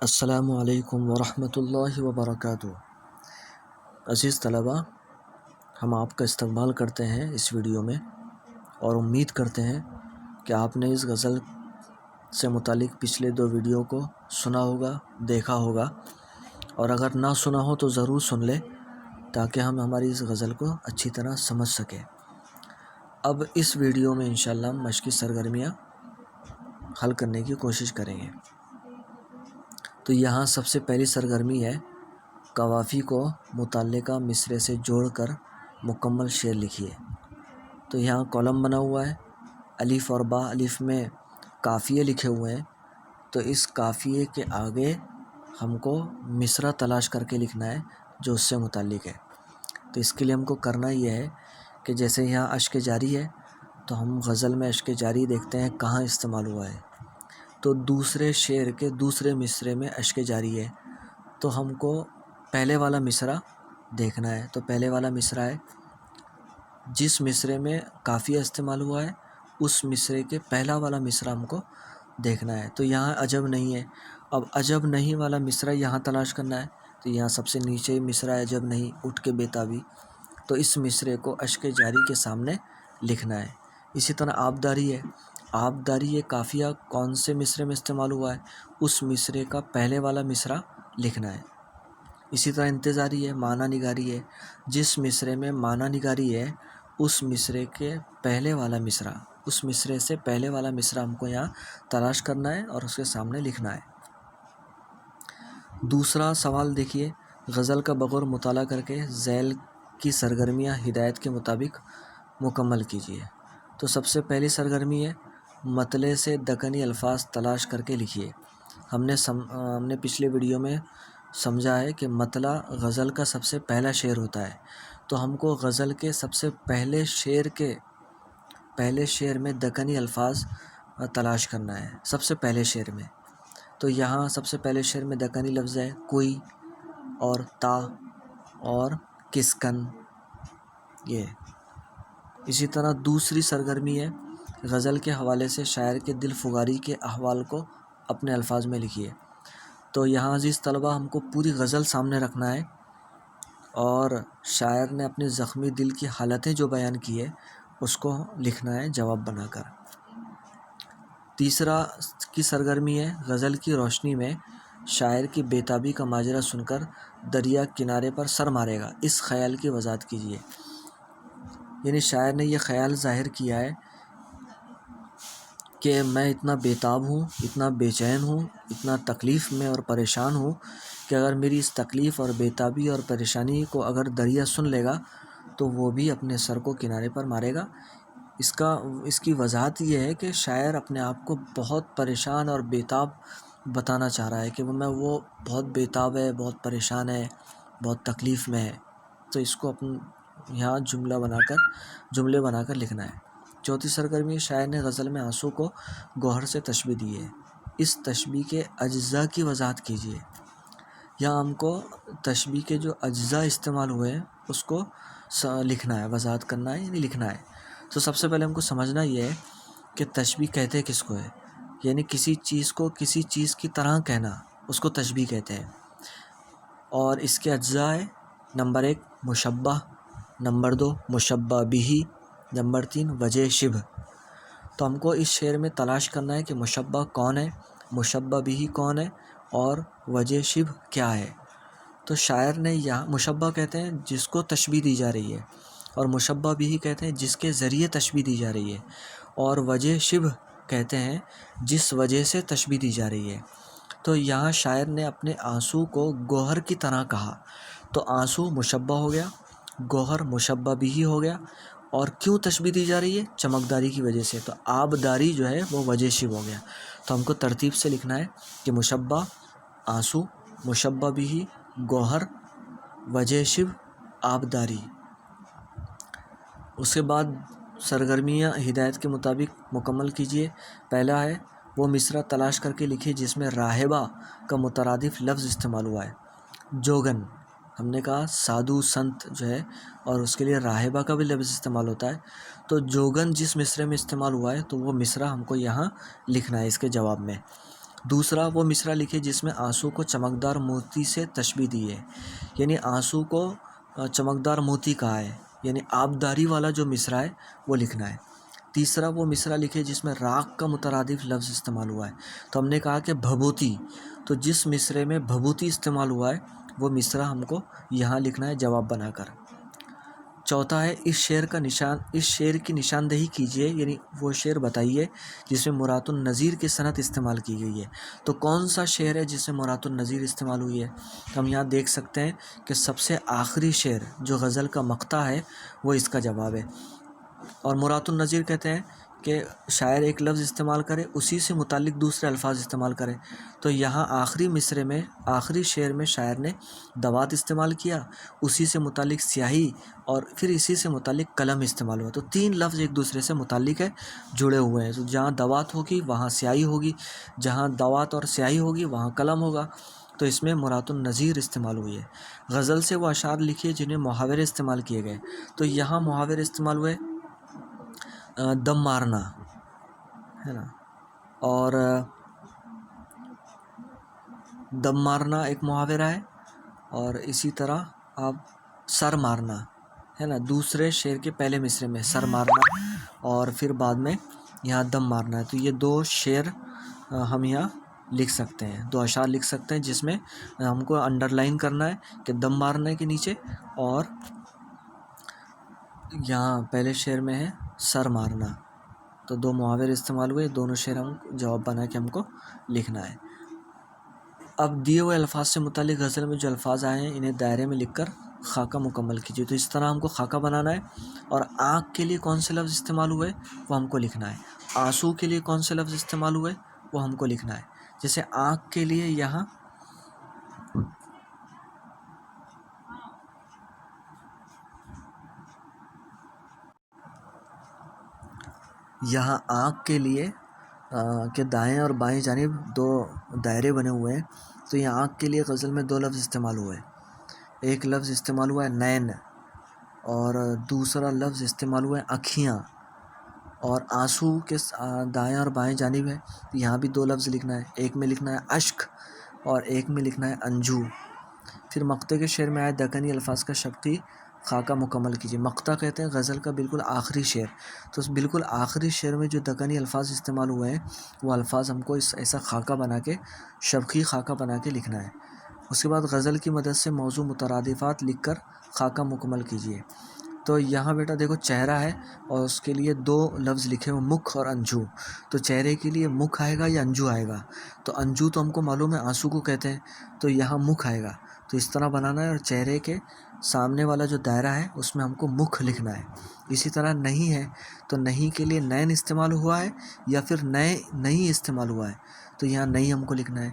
السلام علیکم ورحمۃ اللہ وبرکاتہ۔ عزیز طلباء، ہم آپ کا استقبال کرتے ہیں اس ویڈیو میں اور امید کرتے ہیں کہ آپ نے اس غزل سے متعلق پچھلے 2 ویڈیو کو سنا ہوگا، دیکھا ہوگا، اور اگر نہ سنا ہو تو ضرور سن لیں تاکہ ہم ہماری اس غزل کو اچھی طرح سمجھ سکیں۔ اب اس ویڈیو میں انشاءاللہ ہم مشقی سرگرمیاں حل کرنے کی کوشش کریں گے۔ تو یہاں سب سے پہلی سرگرمی ہے قوافی کو متعلقہ مصرعے سے جوڑ کر مکمل شعر لکھیے۔ تو یہاں کالم بنا ہوا ہے، الف اور با، الف میں قافیے لکھے ہوئے ہیں، تو اس قافیے کے آگے ہم کو مصرع تلاش کر کے لکھنا ہے جو اس سے متعلق ہے۔ تو اس کے لیے ہم کو کرنا یہ ہے کہ جیسے یہاں اشک جاری ہے تو ہم غزل میں اشک جاری دیکھتے ہیں کہاں استعمال ہوا ہے، تو دوسرے شعر کے دوسرے مصرعے میں اشک جاری ہے، تو ہم کو پہلے والا مصرع دیکھنا ہے۔ تو پہلے والا مصرع ہے، جس مصرعے میں قافیہ استعمال ہوا ہے اس مصرعے کے پہلا والا مصرع ہم کو دیکھنا ہے۔ تو یہاں عجب نہیں ہے، اب عجب نہیں والا مصرع یہاں تلاش کرنا ہے۔ تو یہاں سب سے نیچے مصرع ہے عجب نہیں، اٹھ کے بیتابی، تو اس مصرعے کو اشک جاری کے سامنے لکھنا ہے۔ اسی طرح آبداری ہے، آبداری یہ قافیہ کون سے مصرعے میں استعمال ہوا ہے اس مصرعے کا پہلے والا مصرع لکھنا ہے۔ اسی طرح انتظاری ہے، معنی نگاری ہے، جس مصرعے میں معنی نگاری ہے اس مصرعے کے پہلے والا مصرع، اس مصرعے سے پہلے والا مصرع ہم کو یہاں تلاش کرنا ہے اور اس کے سامنے لکھنا ہے۔ دوسرا سوال دیکھیے، غزل کا بغور مطالعہ کر کے ذیل کی سرگرمیاں ہدایت کے مطابق مکمل کیجیے۔ تو سب سے پہلی سرگرمی ہے مطلع سے دکنی الفاظ تلاش کر کے لکھیے۔ ہم نے پچھلے ویڈیو میں سمجھا ہے کہ مطلع غزل کا سب سے پہلا شعر ہوتا ہے، تو ہم کو غزل کے سب سے پہلے شعر میں دکنی الفاظ تلاش کرنا ہے، سب سے پہلے شعر میں۔ تو یہاں سب سے پہلے شعر میں دکنی لفظ ہے کوئی اور تا اور کسکن، یہ۔ اسی طرح دوسری سرگرمی ہے غزل کے حوالے سے شاعر کے دل فگاری کے احوال کو اپنے الفاظ میں لکھیے۔ تو یہاں عزیز طلبہ ہم کو پوری غزل سامنے رکھنا ہے اور شاعر نے اپنے زخمی دل کی حالتیں جو بیان کی ہے اس کو لکھنا ہے جواب بنا کر۔ تیسرا کی سرگرمی ہے غزل کی روشنی میں شاعر کی بیتابی کا ماجرا سن کر دریا کنارے پر سر مارے گا، اس خیال کی وضاحت کیجیے۔ یعنی شاعر نے یہ خیال ظاہر کیا ہے کہ میں اتنا بیتاب ہوں، اتنا بے چین ہوں، اتنا تکلیف میں اور پریشان ہوں کہ اگر میری اس تکلیف اور بیتابی اور پریشانی کو اگر دریا سن لے گا تو وہ بھی اپنے سر کو کنارے پر مارے گا۔ اس کی وضاحت یہ ہے کہ شاعر اپنے آپ کو بہت پریشان اور بیتاب بتانا چاہ رہا ہے کہ وہ بہت بیتاب ہے، بہت پریشان ہے، بہت تکلیف میں ہے۔ تو اس کو یہاں جملے بنا کر لکھنا ہے۔ چوتھی سرگرمی، شاعر نے غزل میں آنسو کو گوہر سے تشبیہ دی ہے، اس تشبیہ کے اجزاء کی وضاحت کیجیے۔ یہاں ہم کو تشبیہ کے جو اجزاء استعمال ہوئے ہیں اس کو لکھنا ہے، وضاحت کرنا ہے، یعنی لکھنا ہے۔ تو سب سے پہلے ہم کو سمجھنا یہ ہے کہ تشبیہ کہتے کس کو ہے، یعنی کسی چیز کو کسی چیز کی طرح کہنا، اس کو تشبیہ کہتے ہیں۔ اور اس کے اجزاء ہے، نمبر 1 مشبہ، نمبر 2 مشبہ بہ، نمبر 3 وجہ شبہ۔ تو ہم کو اس شعر میں تلاش کرنا ہے کہ مشبہ کون ہے، مشبہ بہ کون ہے اور وجہ شبہ کیا ہے۔ تو شاعر نے یہاں مشبہ کہتے ہیں جس کو تشبیہ دی جا رہی ہے، اور مشبہ بہ کہتے ہیں جس کے ذریعے تشبیہ دی جا رہی ہے، اور وجہ شبہ کہتے ہیں جس وجہ سے تشبیہ دی جا رہی ہے۔ تو یہاں شاعر نے اپنے آنسو کو گوہر کی طرح کہا، تو آنسو مشبہ ہو گیا، گوہر مشبہ بہ ہو گیا، اور کیوں تشبیہ دی جا رہی ہے؟ چمکداری کی وجہ سے، تو آبداری جو ہے وہ وجہ شبہ ہو گیا۔ تو ہم کو ترتیب سے لکھنا ہے کہ مشبہ آنسو، مشبہ بہ گوہر، وجہ شبہ آبداری۔ اس کے بعد سرگرمیاں ہدایت کے مطابق مکمل کیجیے۔ پہلا ہے وہ مصرع تلاش کر کے لکھیے جس میں راہبہ کا مترادف لفظ استعمال ہوا ہے۔ جوگن، ہم نے کہا سادھو سنت جو ہے اور اس کے لیے راہبہ کا بھی لفظ استعمال ہوتا ہے، تو جوگن جس مصرعے میں استعمال ہوا ہے تو وہ مصرع ہم کو یہاں لکھنا ہے اس کے جواب میں۔ دوسرا وہ مصرع لکھے جس میں آنسو کو چمکدار موتی سے تشبیہ دی ہے، یعنی آنسو کو چمکدار موتی کہا ہے، یعنی آبداری والا جو مصرع ہے وہ لکھنا ہے۔ تیسرا وہ مصرع لکھے جس میں راگ کا مترادف لفظ استعمال ہوا ہے، تو ہم نے کہا کہ بھبوتی، تو جس مصرعے میں بھبوتی استعمال ہوا ہے وہ مصرع ہم کو یہاں لکھنا ہے جواب بنا کر۔ چوتھا ہے اس شعر کی نشاندہی کیجیے، یعنی وہ شعر بتائیے جس میں مرات النظیر کی صنعت استعمال کی گئی ہے۔ تو کون سا شعر ہے جس میں مرات النظیر استعمال ہوئی ہے؟ تو ہم یہاں دیکھ سکتے ہیں کہ سب سے آخری شعر جو غزل کا مقطع ہے وہ اس کا جواب ہے۔ اور مرات النظیر کہتے ہیں کہ شاعر ایک لفظ استعمال کرے، اسی سے متعلق دوسرے الفاظ استعمال کرے۔ تو یہاں آخری مصرعے میں، آخری شعر میں شاعر نے دوات استعمال کیا، اسی سے متعلق سیاہی، اور پھر اسی سے متعلق قلم استعمال ہوا۔ تو تین لفظ ایک دوسرے سے متعلق ہے، جڑے ہوئے ہیں۔ تو جہاں دوات ہوگی وہاں سیاہی ہوگی، جہاں دوات اور سیاہی ہوگی وہاں قلم ہوگا۔ تو اس میں مرات النظیر استعمال ہوئی ہے۔ غزل سے وہ اشعار لکھیے جنہیں محاورے استعمال کیے گئے۔ تو یہاں محاورے استعمال ہوئے، دم مارنا ہے نا، اور دم مارنا ایک محاورہ ہے، اور اسی طرح آپ سر مارنا ہے نا، دوسرے شعر کے پہلے مصرعے میں سر مارنا اور پھر بعد میں یہاں دم مارنا ہے۔ تو یہ دو شعر ہم یہاں لکھ سکتے ہیں، دو اشعار لکھ سکتے ہیں جس میں ہم کو انڈر لائن کرنا ہے کہ دم مارنے کے نیچے، اور یہاں پہلے شعر میں ہے سر مارنا۔ تو دو محاورے استعمال ہوئے، دونوں شعر ہم جواب بنا کے ہم کو لکھنا ہے۔ اب دیے ہوئے الفاظ سے متعلق غزل میں جو الفاظ آئے ہیں انہیں دائرے میں لکھ کر خاکہ مکمل کیجیے۔ تو اس طرح ہم کو خاکہ بنانا ہے، اور آنکھ کے لیے کون سے لفظ استعمال ہوئے وہ ہم کو لکھنا ہے، آنسو کے لیے کون سے لفظ استعمال ہوئے وہ ہم کو لکھنا ہے۔ جیسے آنکھ کے لیے یہاں آنکھ کے لیے کہ دائیں اور بائیں جانب دو دائرے بنے ہوئے ہیں، تو یہاں آنکھ کے لیے غزل میں دو لفظ استعمال ہوئے، ایک لفظ استعمال ہوا ہے نین، اور دوسرا لفظ استعمال ہوا ہے اکھیاں۔ اور آنسو کے دائیں اور بائیں جانب ہے، یہاں بھی دو لفظ لکھنا ہے، ایک میں لکھنا ہے اشک اور ایک میں لکھنا ہے انجو۔ پھر مقطع کے شعر میں آئے دکنی الفاظ کا شبقی خاکہ مکمل کیجیے۔ مقطع کہتے ہیں غزل کا بالکل آخری شعر، تو اس بالکل آخری شعر میں جو دکنی الفاظ استعمال ہوئے ہیں وہ الفاظ ہم کو ایسا خاکہ بنا کے، شبقی خاکہ بنا کے لکھنا ہے۔ اس کے بعد غزل کی مدد سے موضوع مترادفات لکھ کر خاکہ مکمل کیجیے۔ تو یہاں بیٹا دیکھو چہرہ ہے اور اس کے لیے دو لفظ لکھے ہوئے مکھ اور انجو۔ تو چہرے کے لیے مکھ آئے گا یا انجو آئے گا؟ تو انجو تو ہم کو معلوم ہے آنسو کو کہتے ہیں، تو یہاں مکھ آئے گا، تو اس طرح بنانا ہے، اور چہرے کے سامنے والا جو دائرہ ہے اس میں ہم کو مکھ لکھنا ہے۔ اسی طرح نہیں ہے تو نہیں کے لیے نین استعمال ہوا ہے یا پھر نہیں استعمال ہوا ہے، تو یہاں نہیں ہم کو لکھنا ہے۔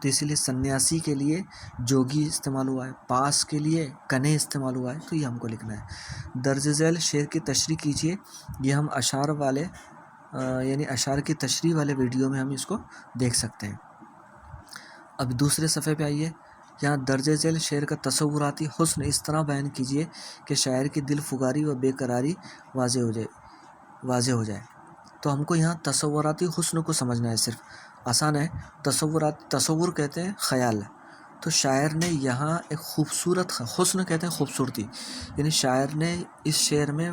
تو اسی لیے سنیاسی کے لیے جوگی استعمال ہوا ہے، پاس کے لیے کنے استعمال ہوا ہے، تو یہ ہم کو لکھنا ہے۔ درج ذیل شعر کی تشریح کیجیے، یہ ہم اشعار والے یعنی اشعار کی تشریح والے ویڈیو میں ہم اس کو دیکھ سکتے ہیں۔ اب دوسرے صفحے پہ آئیے، یہاں درج ذیل شعر کا تصوراتی حسن اس طرح بیان کیجیے کہ شاعر کی دل فگاری و بے قراری واضح ہو جائے۔ تو ہم کو یہاں تصوراتی حسن کو سمجھنا ہے، صرف آسان ہے۔ تصور کہتے ہیں خیال، تو شاعر نے یہاں ایک خوبصورت، حسن کہتے ہیں خوبصورتی، یعنی شاعر نے اس شعر میں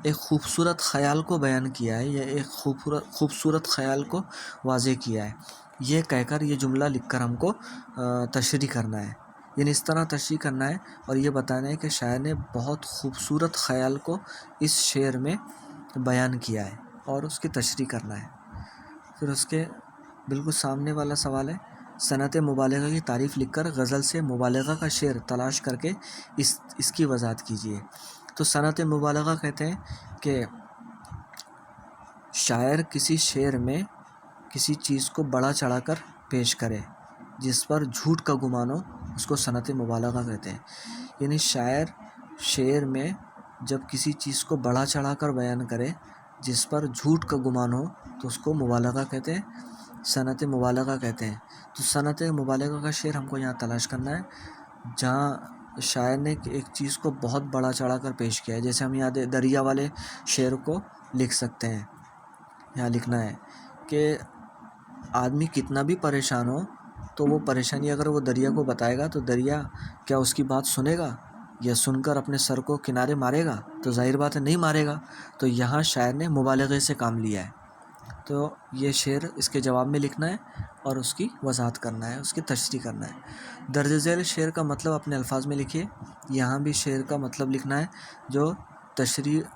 ایک خوبصورت خیال کو بیان کیا ہے، یا ایک خوبصورت خیال کو واضح کیا ہے۔ یہ کہہ کر، یہ جملہ لکھ کر ہم کو تشریح کرنا ہے، یعنی اس طرح تشریح کرنا ہے اور یہ بتانا ہے کہ شاعر نے بہت خوبصورت خیال کو اس شعر میں بیان کیا ہے، اور اس کی تشریح کرنا ہے۔ پھر اس کے بالکل سامنے والا سوال ہے، صنعت مبالغہ کی تعریف لکھ کر غزل سے مبالغہ کا شعر تلاش کر کے اس کی وضاحت کیجیے۔ تو صنعت مبالغہ کہتے ہیں کہ شاعر کسی شعر میں کسی چیز کو بڑا چڑھا کر پیش کرے جس پر جھوٹ کا گمان ہو، اس کو صنعت مبالغہ کہتے ہیں۔ یعنی شاعر شعر میں جب کسی چیز کو بڑا چڑھا کر بیان کرے جس پر جھوٹ کا گمان ہو تو اس کو مبالغہ کہتے ہیں، صنعت مبالغہ کہتے ہیں۔ تو صنعت مبالغہ کا شعر ہم کو یہاں تلاش کرنا ہے جہاں شاعر نے ایک چیز کو بہت بڑا چڑھا کر پیش کیا ہے۔ جیسے ہم یہاں دریا والے شعر کو لکھ سکتے ہیں، یہاں لکھنا ہے کہ آدمی کتنا بھی پریشان ہو تو وہ پریشانی اگر وہ دریا کو بتائے گا تو دریا کیا اس کی بات سنے گا یا سن کر اپنے سر کو کنارے مارے گا؟ تو ظاہر بات ہے نہیں مارے گا۔ تو یہاں شاعر نے مبالغے سے کام لیا ہے۔ تو یہ شعر اس کے جواب میں لکھنا ہے اور اس کی وضاحت کرنا ہے، اس کی تشریح کرنا ہے۔ درج ذیل شعر کا مطلب اپنے الفاظ میں لکھیے۔ یہاں بھی شعر کا مطلب لکھنا ہے جو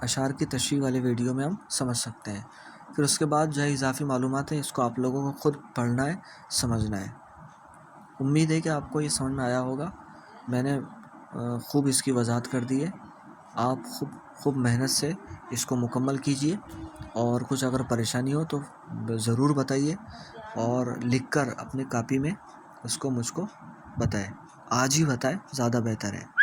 اشعار کی تشریح والے ویڈیو میں ہم سمجھ سکتے ہیں۔ پھر اس کے بعد جو ہے اضافی معلومات ہیں، اس کو آپ لوگوں کو خود پڑھنا ہے، سمجھنا ہے۔ امید ہے کہ آپ کو یہ سمجھ میں آیا ہوگا۔ میں نے خوب اس کی وضاحت کر دی ہے۔ آپ خوب محنت سے اس کو مکمل کیجئے، اور کچھ اگر پریشانی ہو تو ضرور بتائیے، اور لکھ کر اپنے کاپی میں اس کو مجھ کو بتائیں۔ آج ہی بتائیں، زیادہ بہتر ہے۔